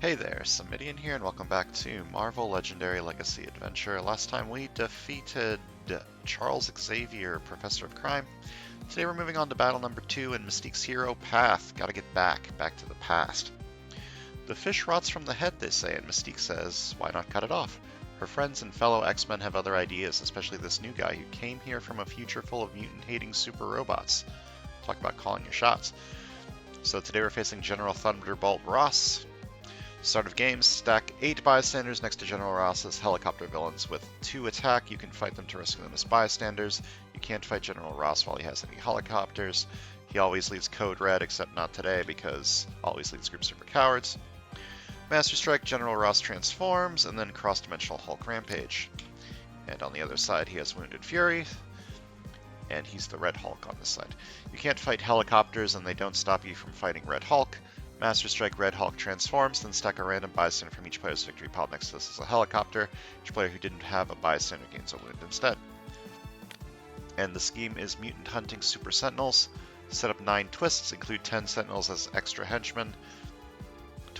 Hey there, Samitian here, and welcome back to Marvel Legendary Legacy Adventure. Last time we defeated Charles Xavier, Professor of Crime. Today we're moving on to battle number 2 in Mystique's hero path. Gotta get back to the past. The fish rots from the head, they say, and Mystique says, why not cut it off? Her friends and fellow X-Men have other ideas, especially this new guy who came here from a future full of mutant-hating super robots. Talk about calling your shots. So today we're facing General Thunderbolt Ross. Start of game, stack 8 bystanders next to General Ross's helicopter villains. With 2 attack, you can fight them to rescue them as bystanders. You can't fight General Ross while he has any helicopters. He always leads Code Red, except not today, because always leads Group Super Cowards. Master Strike, General Ross transforms, and then Cross-Dimensional Hulk Rampage. And on the other side, he has Wounded Fury, and he's the Red Hulk on this side. You can't fight helicopters, and they don't stop you from fighting Red Hulk. Master Strike, Red Hulk transforms, then stack a random bystander from each player's victory pile next to this as a helicopter. Each player who didn't have a bystander gains a wound instead. And the scheme is Mutant Hunting Super Sentinels. Set up 9 twists, include 10 Sentinels as extra henchmen.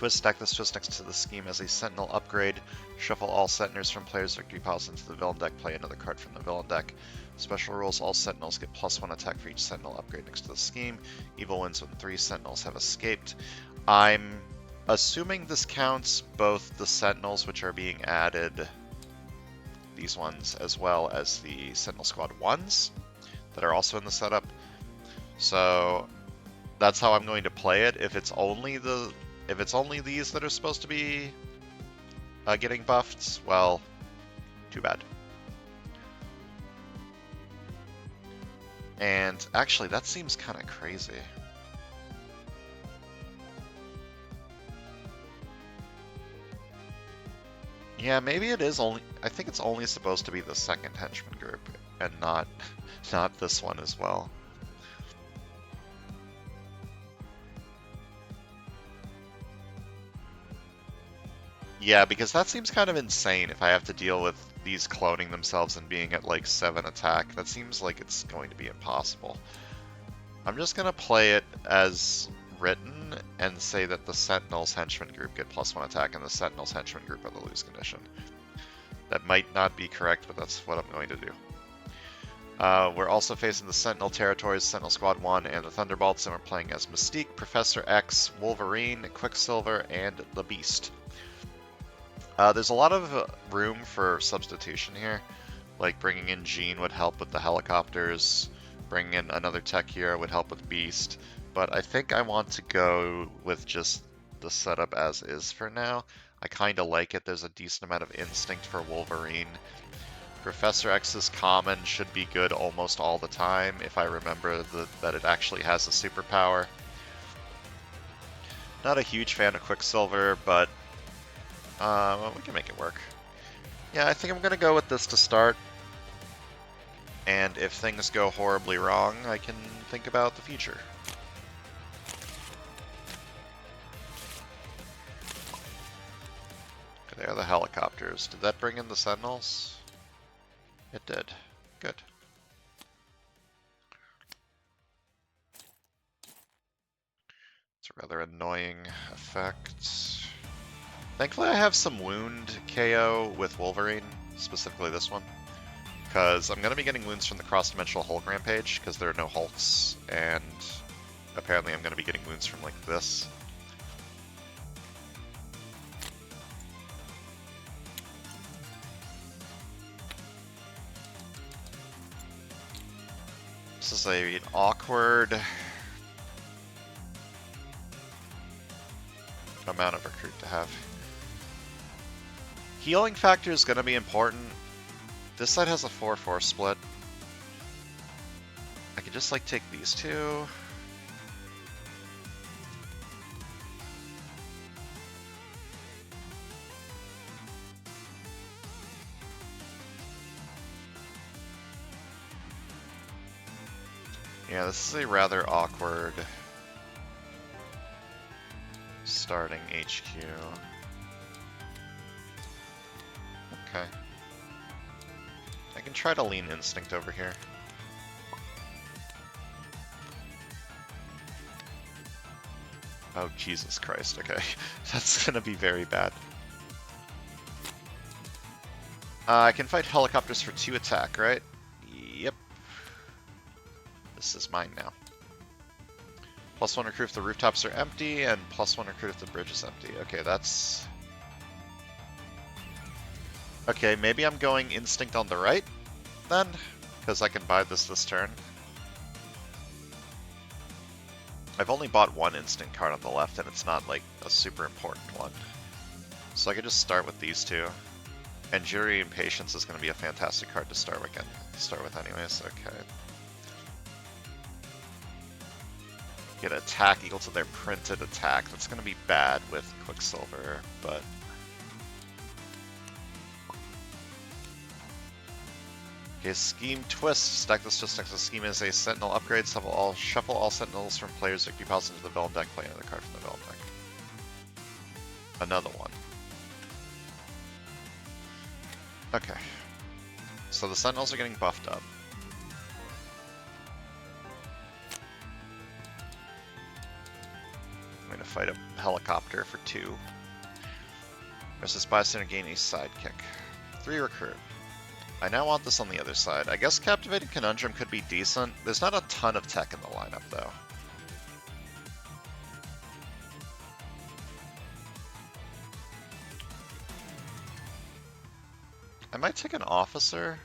Stack this twist next to the scheme as a Sentinel upgrade. Shuffle all Sentinels from players' victory piles into the villain deck, play another card from the villain deck. Special rules, all Sentinels get +1 attack for each Sentinel upgrade next to the scheme. Evil wins when 3 Sentinels have escaped. I'm assuming this counts both the Sentinels which are being added, these ones, as well as the Sentinel Squad 1s that are also in the setup. So that's how I'm going to play it. If it's only these that are supposed to be getting buffed, well, too bad. And actually, that seems kind of crazy. Yeah, maybe it is only. I think it's only supposed to be the second henchman group, and not this one as well. Yeah, because that seems kind of insane if I have to deal with these cloning themselves and being at like 7 attack. That seems like it's going to be impossible. I'm just gonna play it as written and say that the Sentinels Henchman group get +1 attack and the Sentinels Henchman group are the lose condition. That might not be correct, but that's what I'm going to do. We're also facing the Sentinel Territories, Sentinel Squad 1, and the Thunderbolts, and we're playing as Mystique, Professor X, Wolverine, Quicksilver, and the Beast. There's a lot of room for substitution here, like bringing in Jean would help with the helicopters, bringing in another tech hero would help with Beast, but I think I want to go with just the setup as is for now. I kind of like it. There's a decent amount of instinct for Wolverine. Professor X's common should be good almost all the time, if I remember that it actually has a superpower. Not a huge fan of Quicksilver, but well, we can make it work. Yeah, I think I'm going to go with this to start. And if things go horribly wrong, I can think about the future. Okay, there are the helicopters. Did that bring in the Sentinels? It did. Good. It's a rather annoying effect. Thankfully I have some wound KO with Wolverine, specifically this one, because I'm going to be getting wounds from the Cross-Dimensional Hulk Rampage, because there are no Hulks, and apparently I'm going to be getting wounds from, like, this. This is an awkward amount of recruit to have. Healing factor is going to be important. This side has a 4-4 split. I could just like take these two. Yeah, this is a rather awkward starting HQ. Okay. I can try to lean Instinct over here. Oh, Jesus Christ, okay. That's gonna be very bad. I can fight helicopters for 2 attack, right? Yep. This is mine now. +1 recruit if the rooftops are empty, and +1 recruit if the bridge is empty. Okay, that's... Okay, maybe I'm going Instinct on the right, then? Because I can buy this turn. I've only bought 1 instant card on the left, and it's not, like, a super important one. So I could just start with these 2. And Jury Impatience is going to be a fantastic card to start with anyways, okay. Get an attack equal to their printed attack. That's going to be bad with Quicksilver, but... Okay, Scheme Twist. Stack this just next to Scheme as a Sentinel upgrade. Shuffle all Sentinels from players' victory piles into the Vellum deck. Play another card from the Vellum deck. Another one. Okay. So the Sentinels are getting buffed up. I'm going to fight a helicopter for 2. Versus Bystander gain a sidekick. 3 recruit. I now want this on the other side. I guess Captivating Conundrum could be decent. There's not a ton of tech in the lineup, though. I might take an Officer.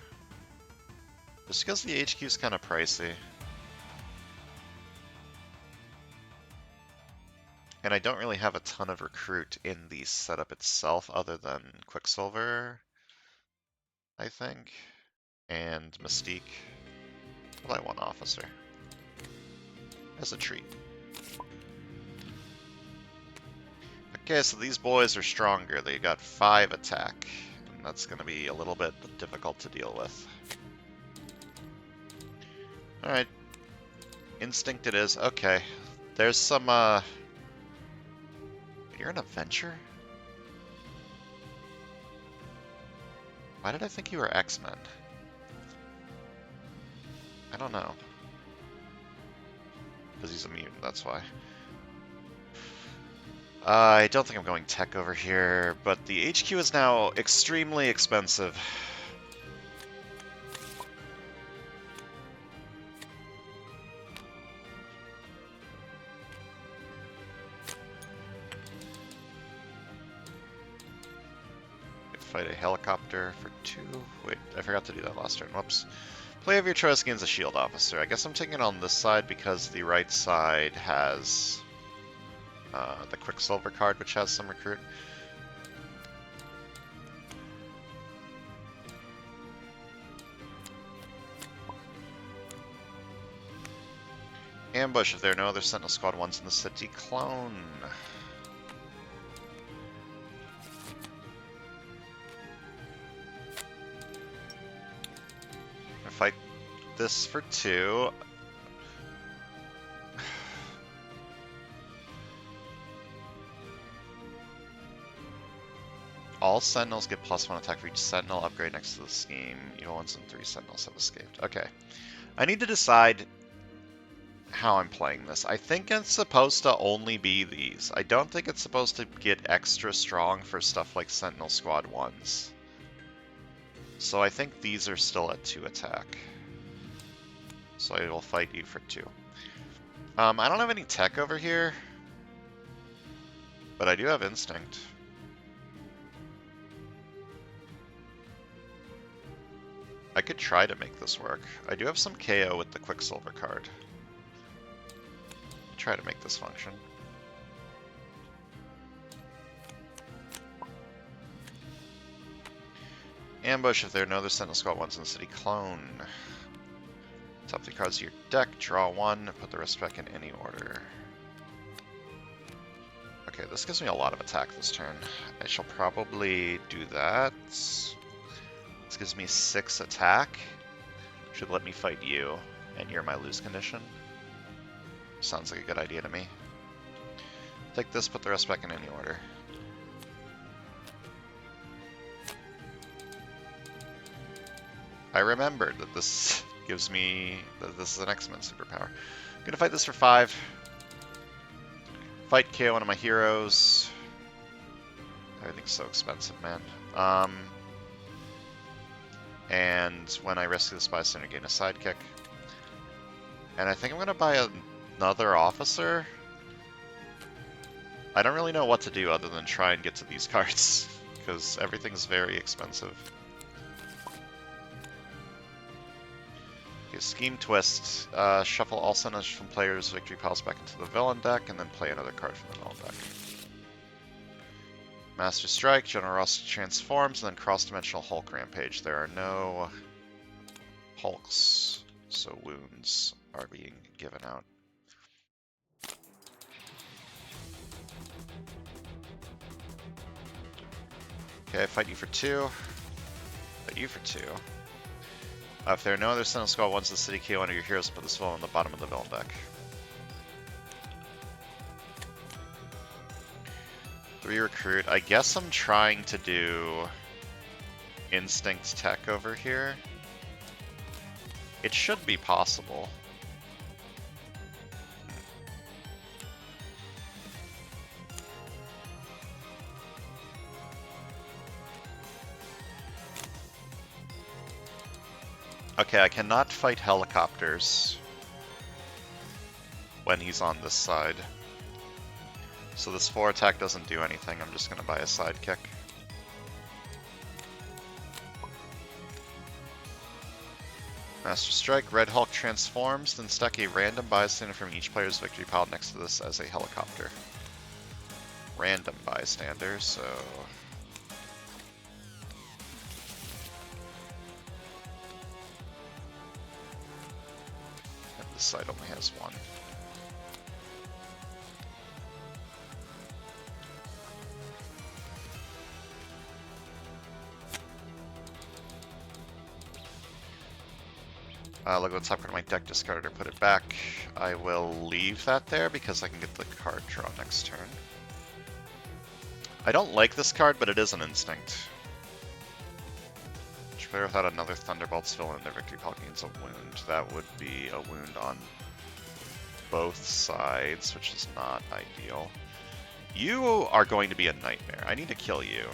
Just because the HQ is kind of pricey. And I don't really have a ton of recruit in the setup itself other than Quicksilver, I think, and Mystique. Well, I want Officer. As a treat. Okay, so these boys are stronger. They got 5 attack, and that's going to be a little bit difficult to deal with. Alright. Instinct it is. Okay. There's some, You're an Adventure? Why did I think you were X-Men? I don't know. Because he's immune, that's why. I don't think I'm going tech over here, but the HQ is now extremely expensive. Fight a helicopter for 2. Wait, I forgot to do that last turn. Whoops. Play of your choice gains a shield officer. I guess I'm taking it on this side because the right side has the Quicksilver card, which has some recruit. Ambush. If there are no other Sentinel Squad ones in the city, clone. Fight this for 2. All Sentinels get +1 attack for each Sentinel upgrade next to the scheme. Evil ones and 3 Sentinels have escaped. Okay. I need to decide how I'm playing this. I think it's supposed to only be these. I don't think it's supposed to get extra strong for stuff like Sentinel Squad 1s. So I think these are still at 2 attack. So I will fight you for 2. I don't have any tech over here, but I do have Instinct. I could try to make this work. I do have some KO with the Quicksilver card. Try to make this function. Ambush. If there are no other Sentinel Squad ones in the city, clone. Top 3 cards of your deck, draw 1, put the rest back in any order. Okay, this gives me a lot of attack this turn. I shall probably do that. This gives me 6 attack. Should let me fight you, and you're my lose condition. Sounds like a good idea to me. Take this, put the rest back in any order. I remembered that this gives me that this is an X-Men superpower. I'm gonna fight this for 5. Fight KO one of my heroes. Everything's so expensive, man. And when I rescue this bystander, gain a sidekick. And I think I'm going to buy another officer. I don't really know what to do other than try and get to these cards, because everything's very expensive. Okay, Scheme Twist. Shuffle all sentences from players' victory piles back into the villain deck, and then play another card from the villain deck. Master Strike, Generosity Transforms, and then Cross-Dimensional Hulk Rampage. There are no Hulks, so wounds are being given out. Okay, fight you for 2. Fight you for 2. If there are no other Sentinel Squad ones in the city, KO under your heroes, put this villain on the bottom of the villain deck. 3 recruit. I guess I'm trying to do Instinct Tech over here. It should be possible. Okay, I cannot fight helicopters when he's on this side. So this 4 attack doesn't do anything, I'm just going to buy a sidekick. Master Strike, Red Hulk transforms, then stack a random bystander from each player's victory pile next to this as a helicopter. Random bystander, so... And this side only has 1. Look at the top card of my deck, discard it or put it back. I will leave that there because I can get the card draw next turn. I don't like this card, but it is an instinct. Each player without another Thunderbolts villain in their victory pile gains a wound. That would be a wound on both sides, which is not ideal. You are going to be a nightmare. I need to kill you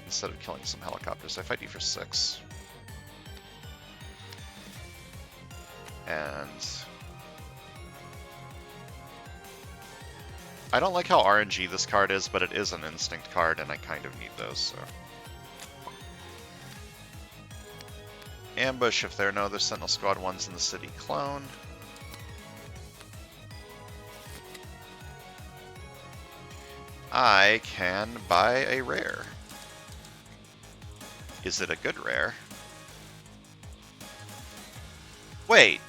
instead of killing some helicopters. I fight you for 6. And I don't like how RNG this card is, but it is an instinct card, and I kind of need those, so. Ambush if there are no other Sentinel Squad ones in the city. Clone. I can buy a rare. Is it a good rare? Wait.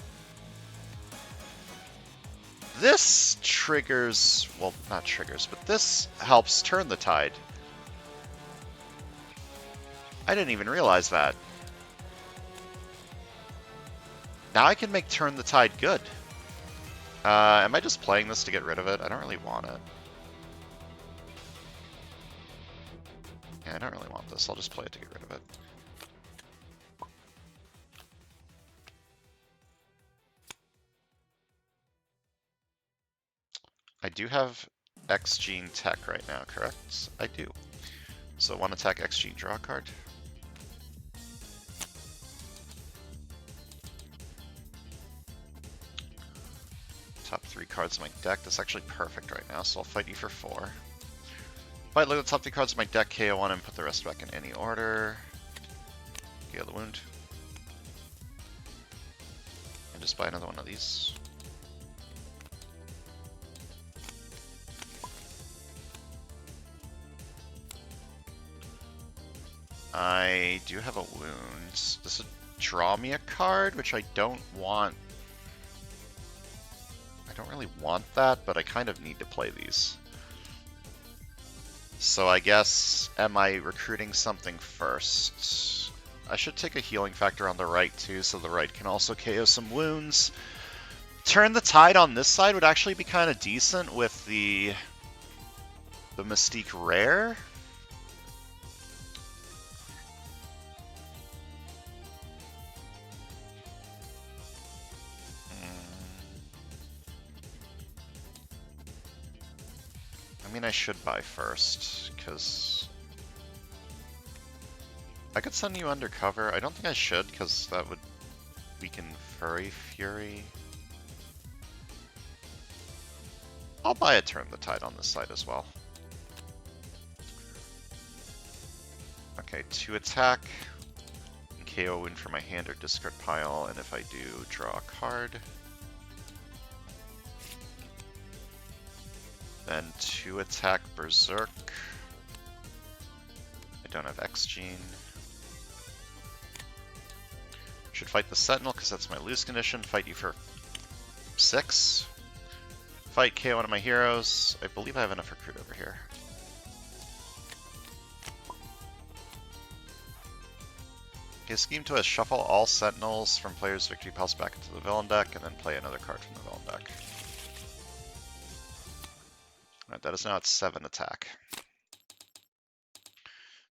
This triggers, well, not triggers, but this helps turn the tide. I didn't even realize that. Now I can make turn the tide good. Am I just playing this to get rid of it? I don't really want it. Yeah, I don't really want this. I'll just play it to get rid of it. I do have X Gene Tech right now, correct? I do. So 1 attack X Gene, draw a card. Top 3 cards in my deck. That's actually perfect right now, so I'll fight you for 4. Fight, look at the top 3 cards in my deck, KO 1 and put the rest back in any order. KO the wound. And just buy another one of these. I do have a wound. This would draw me a card, which I don't want. I don't really want that, but I kind of need to play these. So I guess, am I recruiting something first? I should take a healing factor on the right too, so the right can also KO some wounds. Turn the tide on this side would actually be kind of decent with the Mystique rare. should buy first, because I could send you undercover. I don't think I should, because that would weaken Furry Fury. I'll buy a Turn the Tide on this side as well. Okay, 2 attack. KO win for my hand or discard pile, and if I do, draw a card. Then 2 attack Berserk. I don't have X-Gene. Should fight the Sentinel because that's my lose condition. Fight you for 6. Fight KO one of my heroes. I believe I have enough recruit over here. Okay, scheme to shuffle all Sentinels from players' victory piles back into the villain deck, and then play another card from the villain deck. Alright, that is now at 7 attack.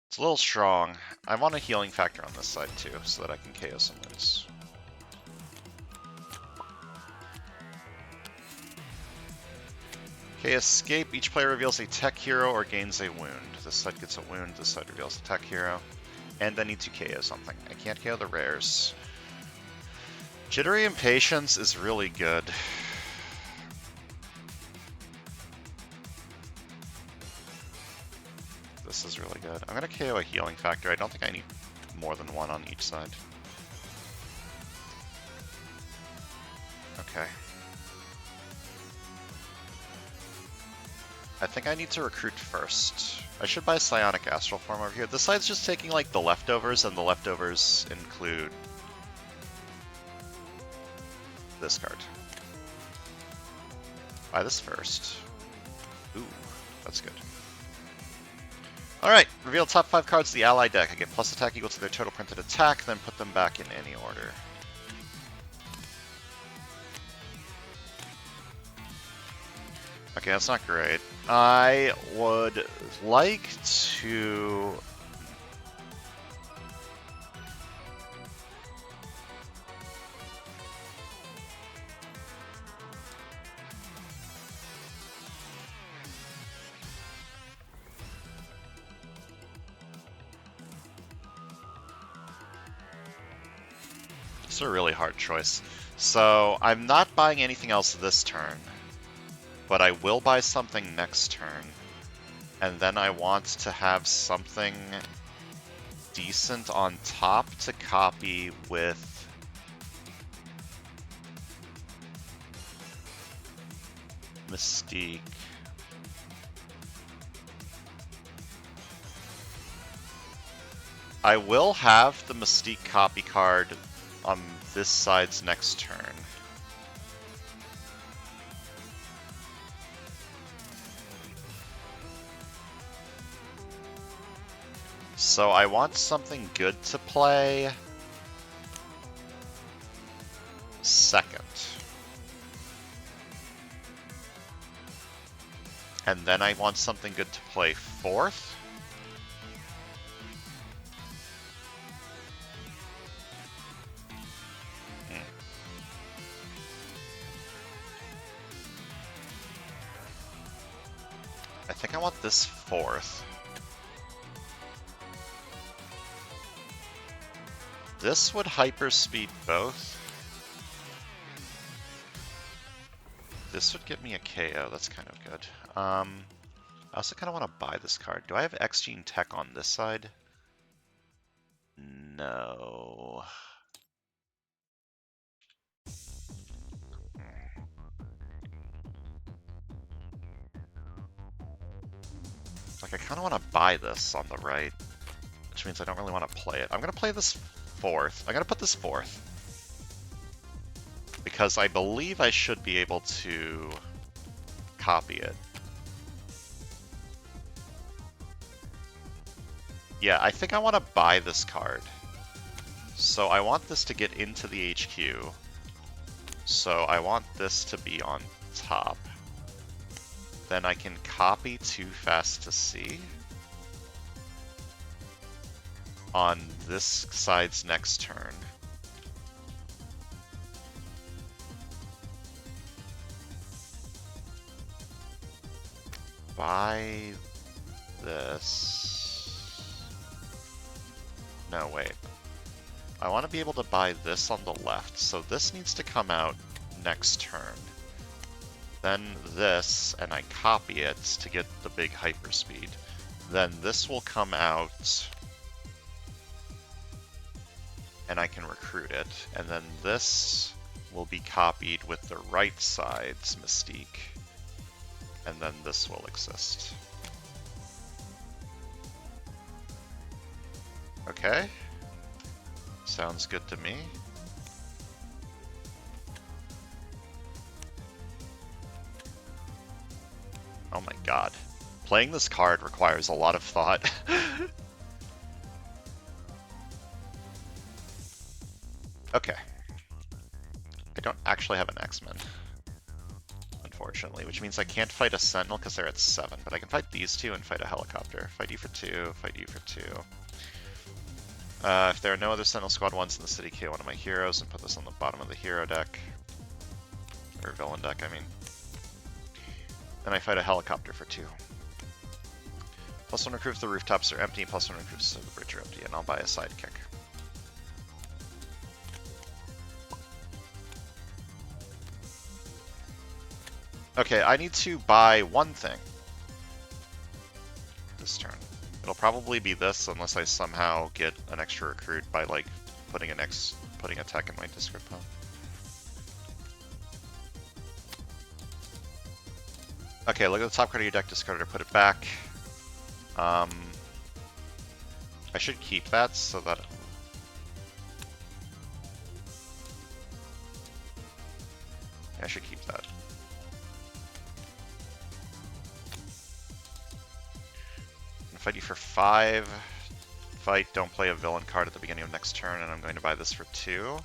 It's a little strong. I want a healing factor on this side too, so that I can KO some moves. Okay, escape. Each player reveals a tech hero or gains a wound. This side gets a wound, this side reveals a tech hero. And I need to KO something. I can't KO the rares. Jittery Impatience is really good. This is really good. I'm going to KO a healing factor. I don't think I need more than 1 on each side. Okay. I think I need to recruit first. I should buy Psionic Astral Form over here. This side's just taking like the leftovers, and the leftovers include this card. Buy this first. Ooh, that's good. Alright, reveal top 5 cards of the ally deck. I get plus attack equal to their total printed attack, then put them back in any order. Okay, that's not great. I would like to... It's a really hard choice. So, I'm not buying anything else this turn. But I will buy something next turn, and then I want to have something decent on top to copy with Mystique. I will have the Mystique copy card on this side's next turn. So I want something good to play second. And then I want something good to play fourth. I think I want this fourth. This would hyperspeed both. This would get me a KO, that's kind of good. I also kind of want to buy this card. Do I have X-Gene Tech on this side? No. Like, I kind of want to buy this on the right, which means I don't really want to play it. I'm going to play this fourth. I'm going to put this fourth. Because I believe I should be able to copy it. Yeah, I think I want to buy this card. So I want this to get into the HQ. So I want this to be on top. Then I can copy Too Fast to See on this side's next turn. buy this. No, wait. I want to be able to buy this on the left, so this needs to come out next turn. Then this, and I copy it to get the big hyperspeed. Then this will come out, and I can recruit it. And then this will be copied with the right side's Mystique. And then this will exist. Okay. Sounds good to me. Oh my god. Playing this card requires a lot of thought. Okay. I don't actually have an X-Men, unfortunately, which means I can't fight a Sentinel because they're at 7, but I can fight these two and fight a Helicopter. Fight you for 2, fight you for 2. If there are no other Sentinel Squad 1s in the city, KO one of my heroes and put this on the bottom of the hero deck. Or villain deck, I mean. Then I fight a Helicopter for 2. +1 recruit if the rooftops are empty, +1 recruit if the bridge are empty, and I'll buy a sidekick. Okay, I need to buy one thing this turn. It'll probably be this unless I somehow get an extra recruit by like putting a tech in my discard pile. Okay, look at the top card of your deck, discard it or put it back. I should keep that so that I should keep that. Fight you for 5. Fight, don't play a villain card at the beginning of next turn, and I'm going to buy this for 2.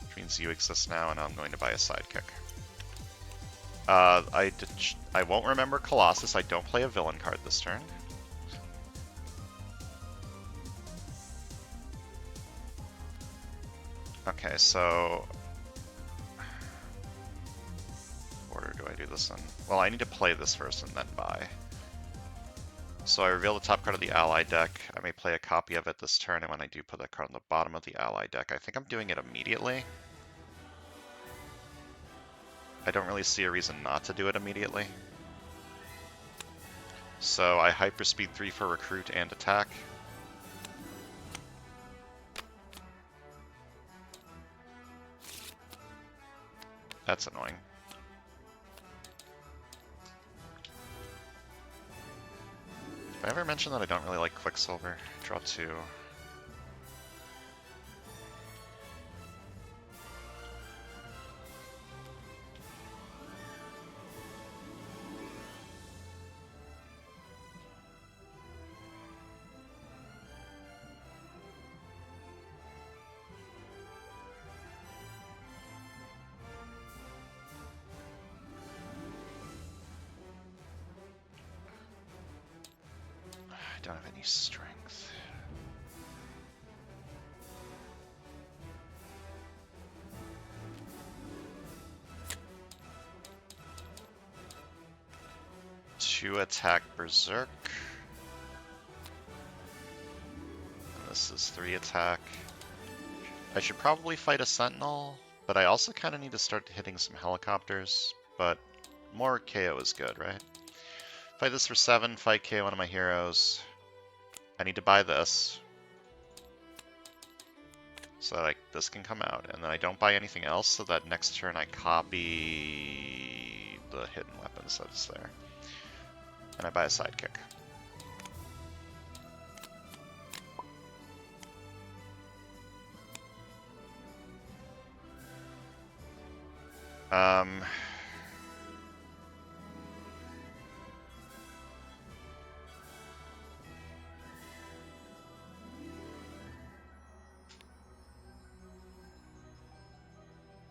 Which means you exist now, and I'm going to buy a sidekick. I won't remember Colossus. I don't play a villain card this turn. Okay, so what order do I do this in? Well, I need to play this first and then buy. So I reveal the top card of the ally deck. I may play a copy of it this turn, and when I do put that card on the bottom of the ally deck, I think I'm doing it immediately. I don't really see a reason not to do it immediately. So I hyperspeed 3 for recruit and attack. That's annoying. Did I ever mention that I don't really like Quicksilver? Draw 2. I don't have any strength. Two attack Berserk. And this is 3 attack. I should probably fight a Sentinel, but I also kind of need to start hitting some helicopters, but more KO is good, right? Fight this for 7, fight KO one of my heroes. I need to buy this so that this can come out, and then I don't buy anything else so that next turn I copy the hidden weapons that's there. And I buy a sidekick.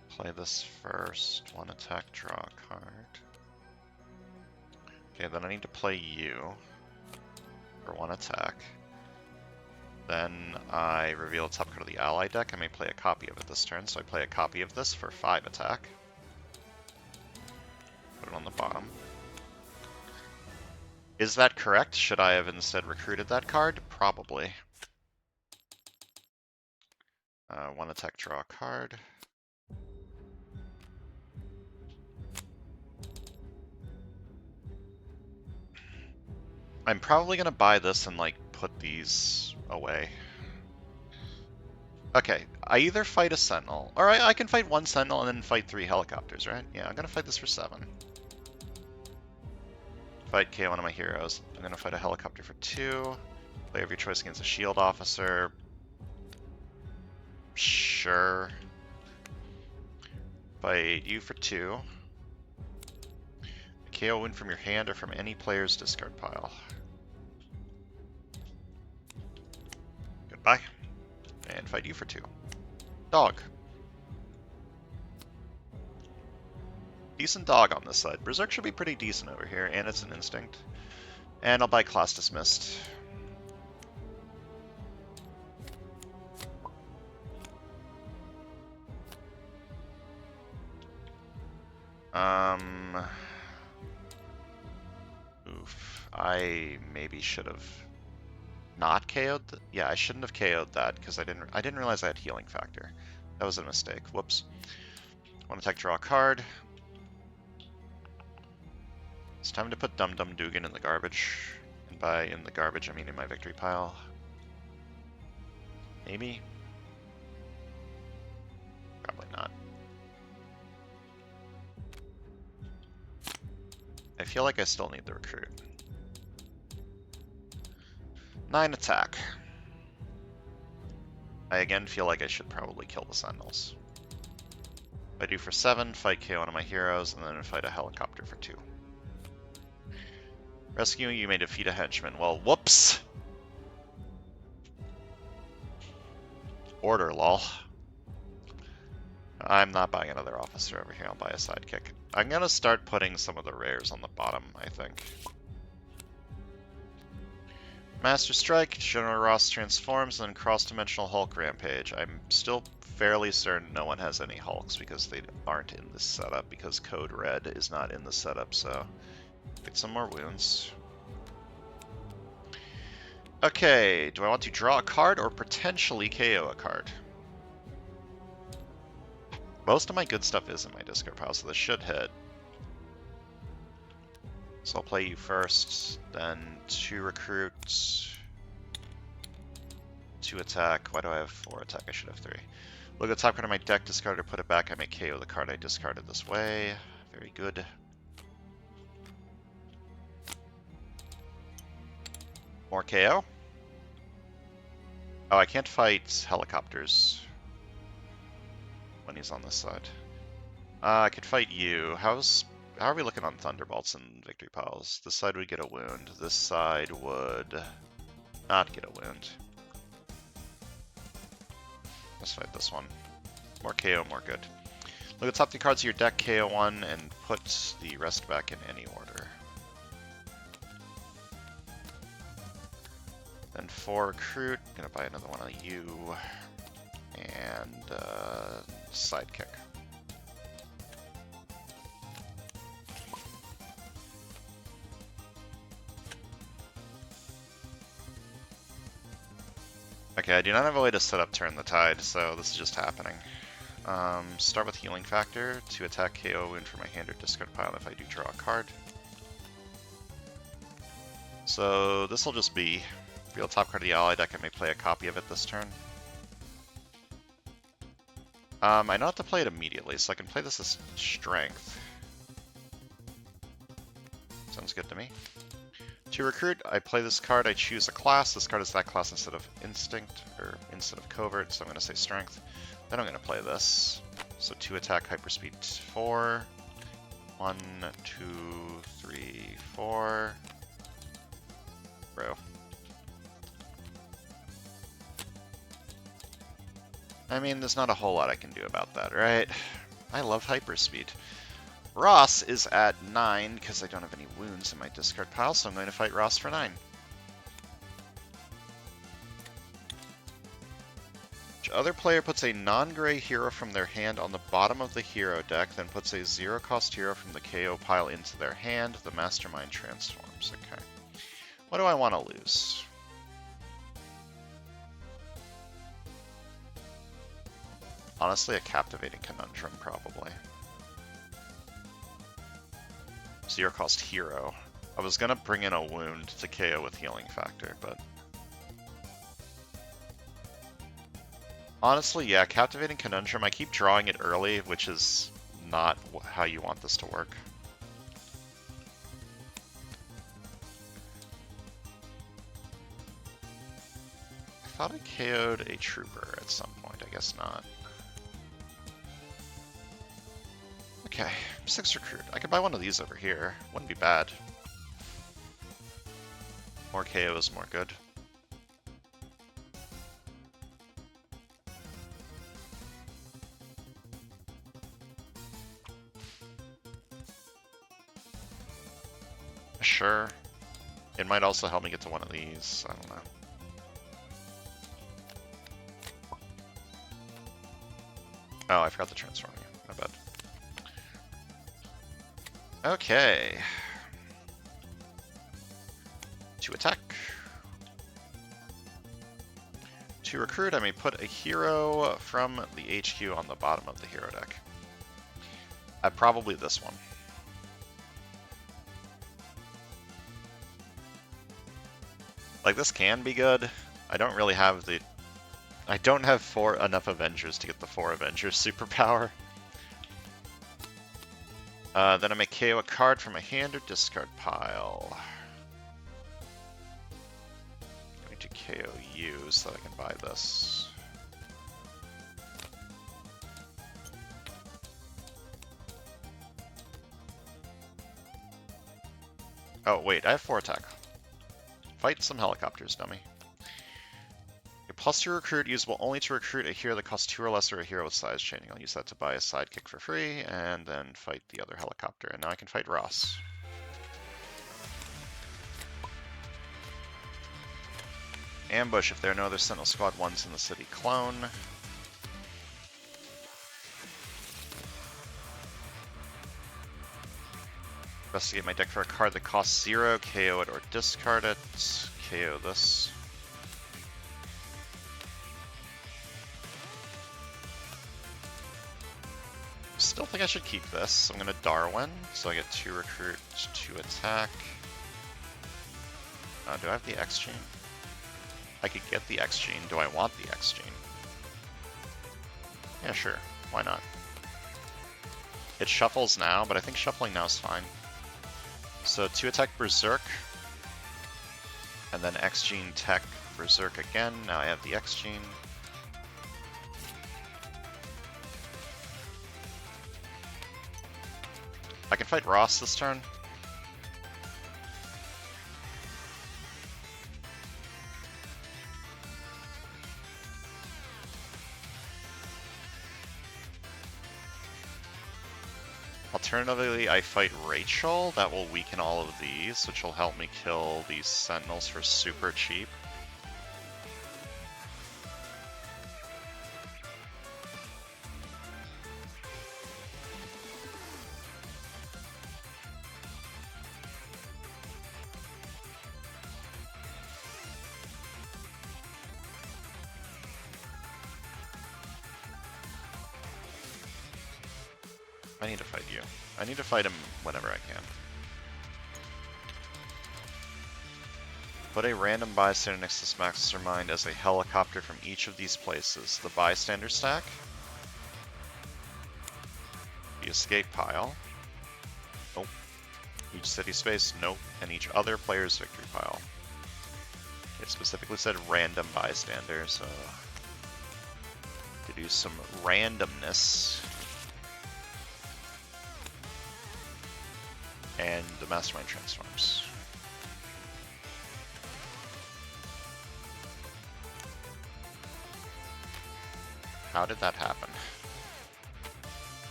Play this first. 1 attack, draw a card. Okay, then I need to play you for 1 attack. Then I reveal the top card of the ally deck. I may play a copy of it this turn, so I play a copy of this for 5 attack. Put it on the bottom. Is that correct? Should I have instead recruited that card? Probably. One attack, draw a card. I'm probably gonna buy this and like put these away. Okay, I either fight a Sentinel, or I can fight one Sentinel and then fight 3 helicopters, right? Yeah, I'm gonna fight this for 7. Fight KO one of my heroes. I'm gonna fight a helicopter for 2. Player of your choice against a shield officer. Sure. Fight you for 2. A KO wound from your hand or from any player's discard pile. Goodbye. And fight you for 2. Dog. Decent dog on this side. Berserk should be pretty decent over here, and it's an instinct. And I'll buy Class Dismissed. Oof. I maybe should have not KO'd. Yeah, I shouldn't have KO'd that because I didn't realize I had healing factor. That was a mistake. Whoops. One attack, draw a card. It's time to put Dum Dum Dugan in the garbage. And by in the garbage, I mean in my victory pile. Maybe. Probably not. I feel like I still need the recruit. 9 attack. I again feel like I should probably kill the Sentinels. If I do for 7, fight KO one of my heroes, and then fight a helicopter for 2. Rescuing you may defeat a henchman. Well, whoops! Order, lol. I'm not buying another officer over here, I'll buy a sidekick. I'm gonna start putting some of the rares on the bottom, I think. Master Strike, General Ross transforms, and then Cross-Dimensional Hulk Rampage. I'm still fairly certain no one has any Hulks because they aren't in this setup, because Code Red is not in the setup, so get some more wounds. Okay, do I want to draw a card or potentially KO a card? Most of my good stuff is in my discard pile, so this should hit. So I'll play you first, then 2 recruits, 2 attack. Why do I have 4 attack? I should have 3. Look at the top card of my deck, discard or put it back. I may KO the card I discarded this way. Very good. More KO. Oh, I can't fight helicopters when he's on this side. I could fight you. How are we looking on Thunderbolts and victory piles? This side would get a wound. This side would not get a wound. Let's fight this one. More KO, more good. Look at the top 2 cards of your deck, KO 1, and put the rest back in any order. Then 4 recruit. Gonna buy another one of you. And sidekick. Okay, I do not have a way to set up Turn the Tide, so this is just happening. Start with Healing Factor, 2 attack KO wound for my hand or discard pile if I do draw a card. So this will just be real top card of the ally deck. I may play a copy of it this turn. I don't have to play it immediately, so I can play this as Strength. Sounds good to me. To recruit, I play this card, I choose a class. This card is that class instead of Instinct, or instead of Covert, so I'm going to say Strength. Then I'm going to play this. So 2 attack, Hyperspeed 4. 1, 2, 3, 4. Bro. I mean, there's not a whole lot I can do about that, right? I love Hyperspeed. Ross is at 9 because I don't have any wounds in my discard pile, so I'm going to fight Ross for 9. Each other player puts a non-gray hero from their hand on the bottom of the hero deck, then puts a 0-cost hero from the KO pile into their hand. The Mastermind transforms. Okay. What do I want to lose? Honestly, a captivating conundrum, probably. Zero cost hero. I was gonna bring in a wound to KO with healing factor, but... Honestly, yeah, captivating conundrum. I keep drawing it early, which is not how you want this to work. I thought I KO'd a trooper at some point, I guess not. Okay, 6 recruit. I could buy one of these over here. Wouldn't be bad. More KO is more good. Sure. It might also help me get to one of these. I don't know. Oh, I forgot to transform you. My bad. Okay. To attack. To recruit, I may put a hero from the HQ on the bottom of the hero deck. Probably this one. Like, this can be good. I don't really have the... I don't have enough Avengers to get the 4 Avengers superpower. Then I may KO a card from a hand or discard pile. I'm going to KO you so that I can buy this. Oh, wait, I have 4 attack. Fight some helicopters, dummy. A +2 recruit usable only to recruit a hero that costs 2 or less or a hero with size chaining. I'll use that to buy a sidekick for free and then fight the other helicopter. And now I can fight Ross. Ambush if there are no other Sentinel Squad 1s in the city. Clone. Investigate my deck for a card that costs 0, KO it or discard it. KO this. Still think I should keep this. I'm going to Darwin, so I get 2 recruit, 2 attack. Do I have the X gene? I could get the X gene. Do I want the X gene? Yeah, sure. Why not? It shuffles now, but I think shuffling now is fine. So 2 attack Berserk, and then X gene tech Berserk again. Now I have the X gene. I can fight Ross this turn. Alternatively, I fight Rachel. That will weaken all of these, which will help me kill these Sentinels for super cheap. I need to fight you. I need to fight him whenever I can. Put a random bystander next to this mastermind as a helicopter from each of these places. The bystander stack, the escape pile, nope. Each city space, nope. And each other player's victory pile. It specifically said random bystander, so to do some randomness. And the mastermind transforms. How did that happen?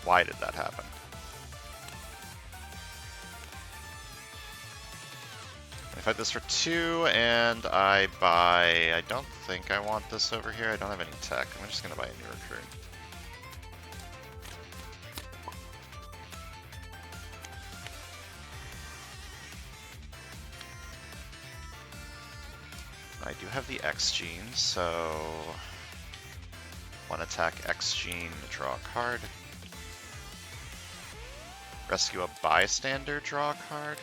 Why did that happen? I fight this for 2, and I buy... I don't think I want this over here. I don't have any tech. I'm just going to buy a new recruit. I do have the X gene, so 1 attack X gene, draw a card. Rescue a bystander, draw a card.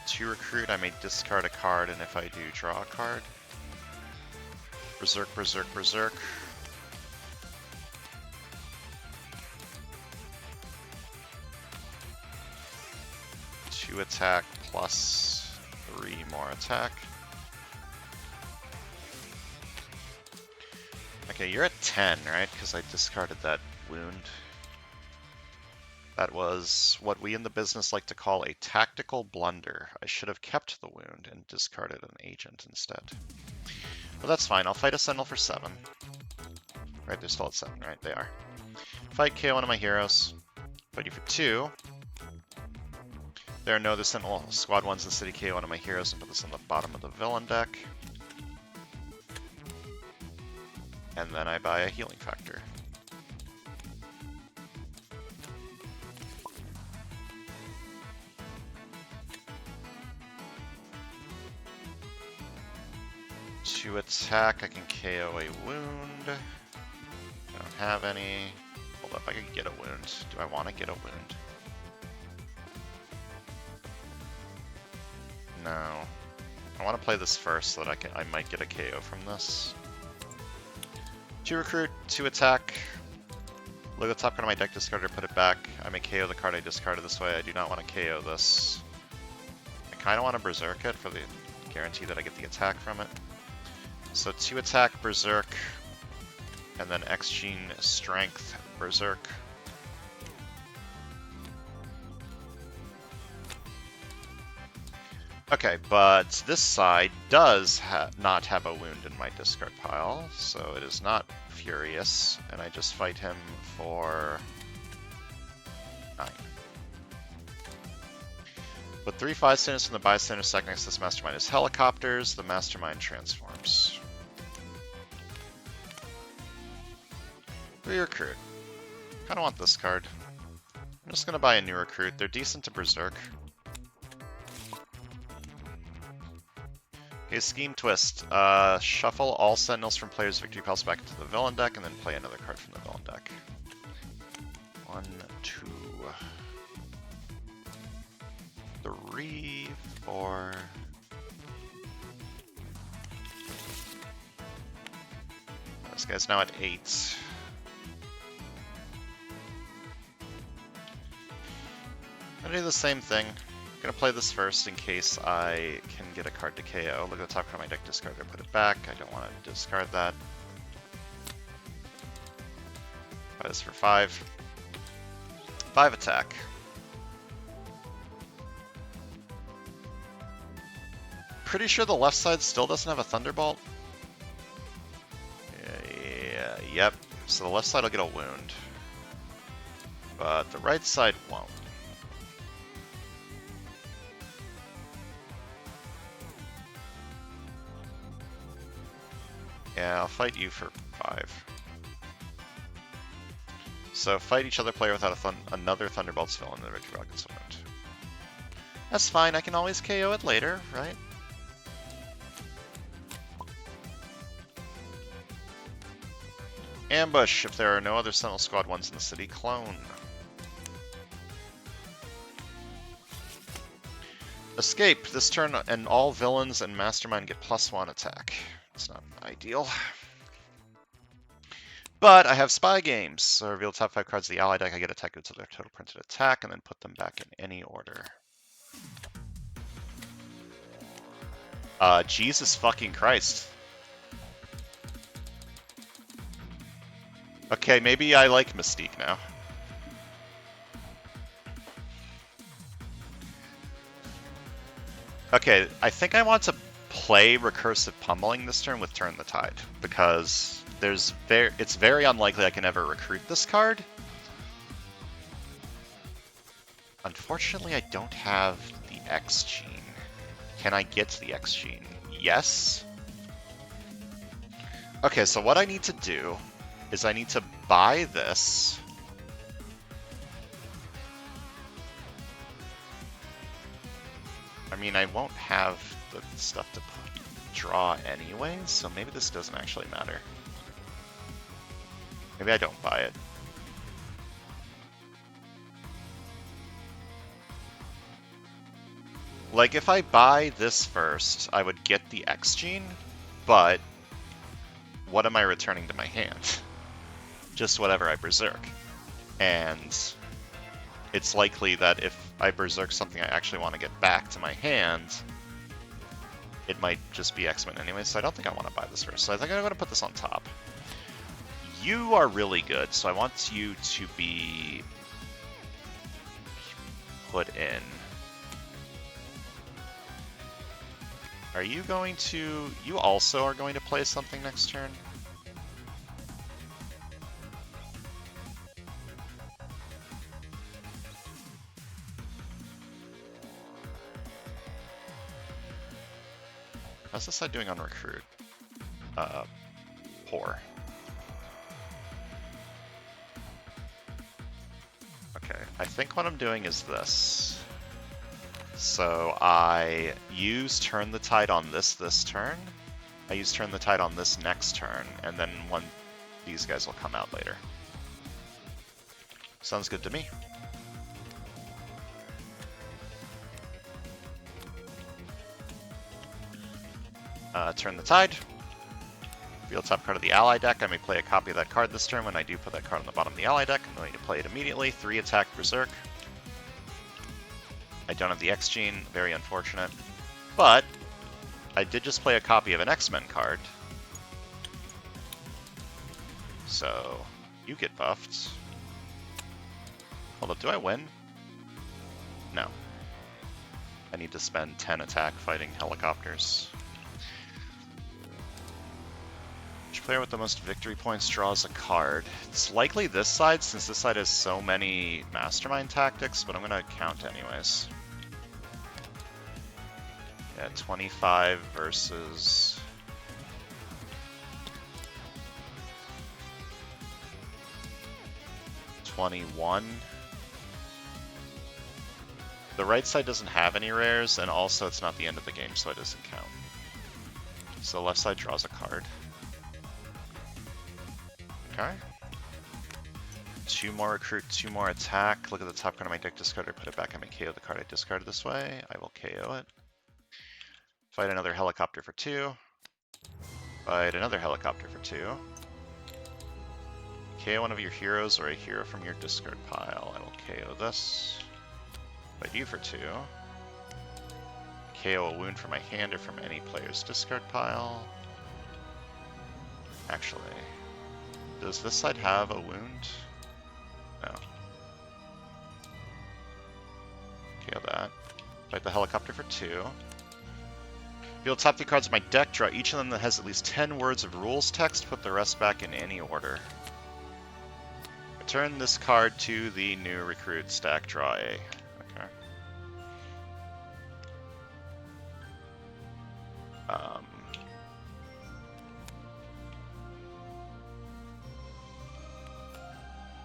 2 recruit, I may discard a card, and if I do, draw a card. Berserk, berserk, berserk. Two attack plus 3 more attack. Okay, you're at 10, right? Because I discarded that wound. That was what we in the business like to call a tactical blunder. I should have kept the wound and discarded an agent instead. But that's fine, I'll fight a Sentinel for 7. Right, they're still at 7, right? They are. Fight, KO one of my heroes. Fight you for 2. There are no other Sentinel Squad 1s in the city, KO one of my heroes, and put this on the bottom of the villain deck. And then I buy a healing factor. To attack, I can KO a wound. I don't have any. Hold up, I can get a wound. Do I want to get a wound? No. I want to play this first so that I might get a KO from this. 2 recruit, 2 attack. Look at the top card of my deck, discard or put it back. I may KO the card I discarded this way. I do not want to KO this. I kind of want to berserk it for the guarantee that I get the attack from it. So 2 attack, berserk, and then X gene strength, berserk. Okay, but this side does not have a wound in my discard pile, so it is not furious, and I just fight him for 9. With 3 bystanders from the bystander stack next to this mastermind is helicopters, the mastermind transforms. 3 recruit. Kinda want this card. I'm just gonna buy a new recruit. They're decent to berserk. Okay, scheme twist. Shuffle all sentinels from players' victory piles back into the villain deck, and then play another card from the villain deck. 1, 2, 3, 4. This guy's now at 8. I'm gonna do the same thing. I'm gonna play this first in case I can get a card to KO. Look at the top card of my deck, discard it, put it back. I don't want to discard that. Buy this for 5. 5 attack. Pretty sure the left side still doesn't have a Thunderbolt. Yep. So the left side will get a wound. But the right side won't. Yeah, I'll fight you for 5. So fight each other player without another Thunderbolt's villain in the victory rocket's wound. That's fine, I can always KO it later, right? Ambush, if there are no other Sentinel Squad 1s in the city, clone. Escape, this turn and all villains and mastermind get +1 attack. It's not ideal. But I have spy games. So I reveal the top 5 cards of the ally deck. I get attack to their total printed attack and then put them back in any order. Jesus fucking Christ. Okay, maybe I like Mystique now. Okay, I think I want to play Recursive Pummeling this turn with Turn the Tide, because it's very unlikely I can ever recruit this card. Unfortunately, I don't have the X gene. Can I get the X gene? Yes. Okay, so what I need to do is I need to buy this. I mean, I won't have the stuff to draw anyway, so maybe this doesn't actually matter. Maybe I don't buy it. Like, if I buy this first, I would get the X gene, but what am I returning to my hand? Just whatever I berserk. And it's likely that if I berserk something I actually want to get back to my hand, it might just be X-Men anyway, so I don't think I want to buy this first. So I think I'm going to put this on top. You are really good, so I want you to be put in. Are you going to... You also are going to play something next turn? How's this side doing on recruit? Poor. Okay, I think what I'm doing is this. So I use Turn the Tide on this turn. I use Turn the Tide on this next turn, and then these guys will come out later. Sounds good to me. Turn the Tide. Reveal top card of the ally deck. I may play a copy of that card this turn. When I do put that card on the bottom of the ally deck, I'm going to play it immediately. 3 attack Berserk. I don't have the X gene, very unfortunate. But I did just play a copy of an X-Men card. So you get buffed. Hold up, do I win? No. I need to spend 10 attack fighting helicopters. Each player with the most victory points draws a card. It's likely this side, since this side has so many mastermind tactics, but I'm going to count anyways. Yeah, 25 versus... $21. The right side doesn't have any rares, and also it's not the end of the game, so it doesn't count. So the left side draws a card. Okay. 2 more recruit, 2 more attack. Look at the top card of my deck discard, or put it back. I may KO the card I discarded this way. I will KO it. Fight another helicopter for 2. Fight another helicopter for 2. KO one of your heroes or a hero from your discard pile. I will KO this. Fight you for 2. KO a wound from my hand or from any player's discard pile. Actually, does this side have a wound? No. KO that. Fight the helicopter for 2. Reveal top 3 cards of my deck, draw each of them that has at least 10 words of rules text, put the rest back in any order. Return this card to the new recruit stack, draw A. Okay.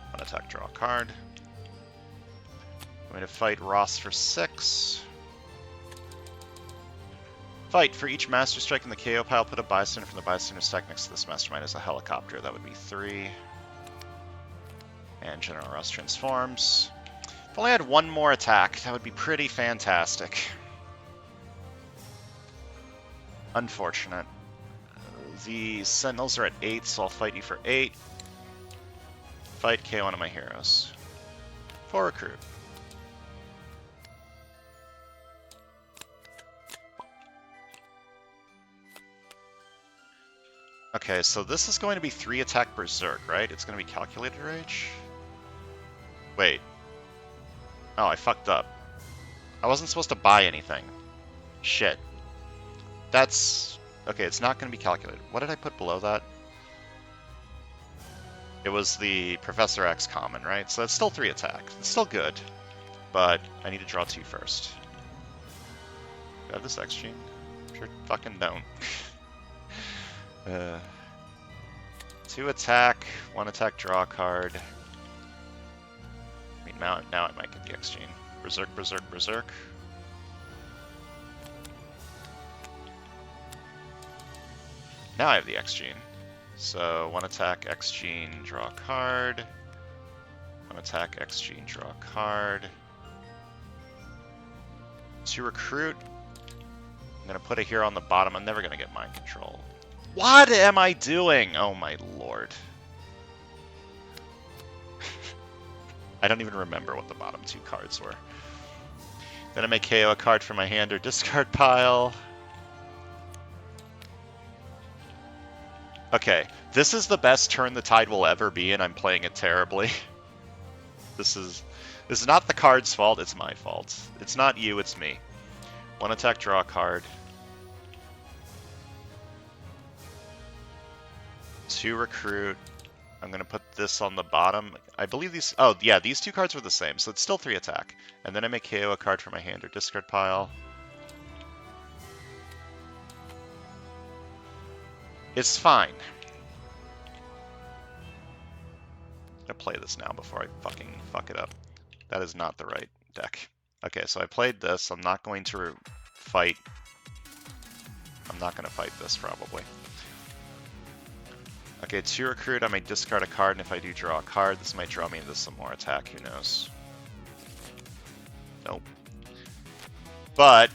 One attack, draw a card. I'm going to fight Ross for 6. Fight. For each Master Strike in the KO pile, put a bystander from the bystander stack next to this mastermind as a helicopter. That would be 3. And General Ross transforms. If only I had 1 more attack, that would be pretty fantastic. Unfortunate. The Sentinels are at 8, so I'll fight you for 8. Fight, KO one of my heroes. 4 recruit. Okay, so this is going to be 3 attack Berserk, right? It's going to be Calculated Rage? Wait. Oh, I fucked up. I wasn't supposed to buy anything. Shit. That's... Okay, it's not going to be calculated. What did I put below that? It was the Professor X common, right? So that's still 3 attack. It's still good, but I need to draw 2 first. Do I have this X gene? Sure fucking don't. 2 attack, 1 attack, draw a card. I mean, now I might get the X gene. Berserk, Berserk, Berserk. Now I have the X Gene. So 1 attack, X Gene, draw a card. 1 attack, X Gene, draw a card. To recruit, I'm going to put it here on the bottom. I'm never going to get mind control. What am I doing? Oh my lord. I don't even remember what the bottom 2 cards were. Then I may KO a card from my hand or discard pile. Okay, this is the best turn the tide will ever be, and I'm playing it terribly. This is not the card's fault, it's my fault. It's not you, it's me. 1 attack, draw a card. 2 recruit. I'm going to put this on the bottom. I believe these... Oh, yeah, these 2 cards were the same, so it's still 3 attack. And then I may KO a card from my hand or discard pile. It's fine. I'm going to play this now before I fucking fuck it up. That is not the right deck. Okay, so I played this. I'm not going to fight... I'm not going to fight this, probably. Okay, 2 recruit, I may discard a card, and if I do draw a card, this might draw me into some more attack, who knows. Nope. But,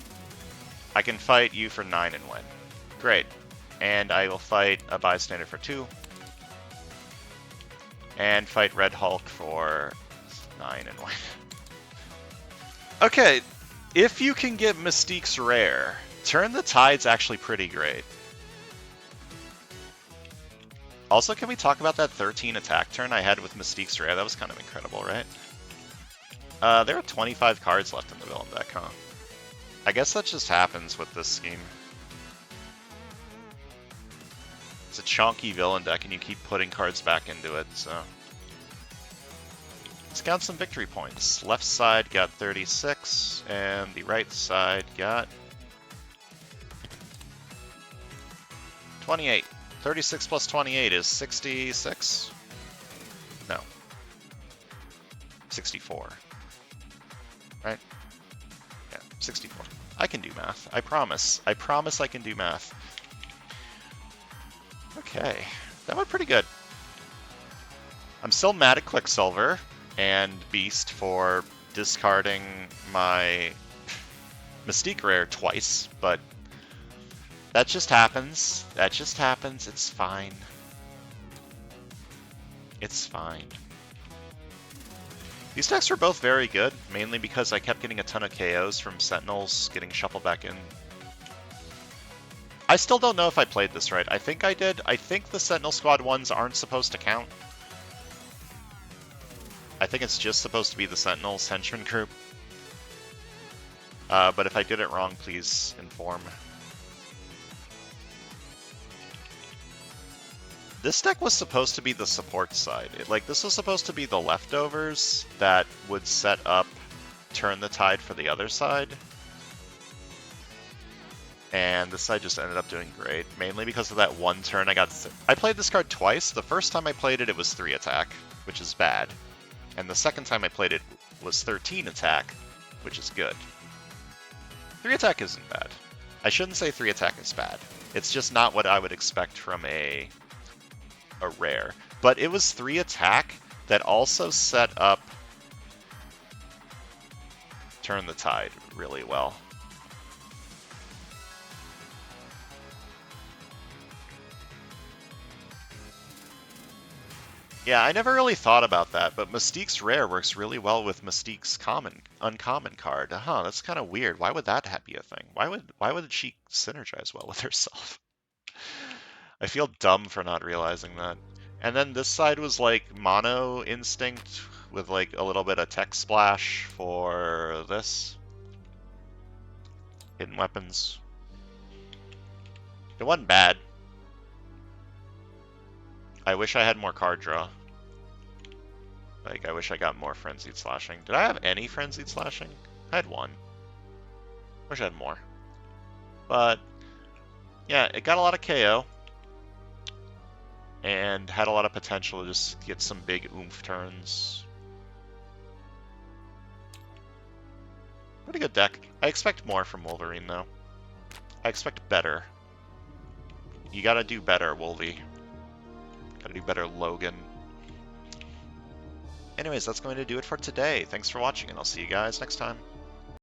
I can fight you for 9 and win. Great. And I will fight a bystander for 2. And fight Red Hulk for 9 and win. Okay, if you can get Mystique's rare, Turn the Tide's actually pretty great. Also, can we talk about that 13 attack turn I had with Mystique's Rare? That was kind of incredible, right? There are 25 cards left in the villain deck, huh? I guess that just happens with this scheme. It's a chonky villain deck, and you keep putting cards back into it, so... Let's count some victory points. Left side got 36, and the right side got... 28. 36 plus 28 is 66? No. 64. Right? Yeah, 64. I can do math. I promise. I promise I can do math. Okay. That went pretty good. I'm still mad at Quicksilver and Beast for discarding my Mystique Rare twice, but that just happens. That just happens. It's fine. It's fine. These decks were both very good, mainly because I kept getting a ton of KOs from Sentinels getting shuffled back in. I still don't know if I played this right. I think I did. I think the Sentinel Squad ones aren't supposed to count. I think it's just supposed to be the Sentinels Henchman group. But if I did it wrong, please inform. This deck was supposed to be the support side. This was supposed to be the leftovers that would set up Turn the Tide for the other side. And this side just ended up doing great, mainly because of that one turn I played this card twice. The first time I played it, it was 3 attack, which is bad. And the second time I played it was 13 attack, which is good. 3 attack isn't bad. I shouldn't say 3 attack is bad. It's just not what I would expect from a rare. But it was 3 attack that also set up Turn the Tide really well. Yeah, I never really thought about that, but Mystique's Rare works really well with Mystique's uncommon card. Huh, that's kind of weird. Why would that be a thing? Why would she synergize well with herself? I feel dumb for not realizing that. And then this side was like Mono Instinct with like a little bit of Tech Splash for this. Hidden Weapons. It wasn't bad. I wish I had more card draw. I wish I got more Frenzied Slashing. Did I have any Frenzied Slashing? I had 1. Wish I had more. But, yeah, it got a lot of KO. And had a lot of potential to just get some big oomph turns. Pretty good deck. I expect more from Wolverine, though. I expect better. You gotta do better, Wolvie. Gotta do better, Logan. Anyways, that's going to do it for today. Thanks for watching, and I'll see you guys next time.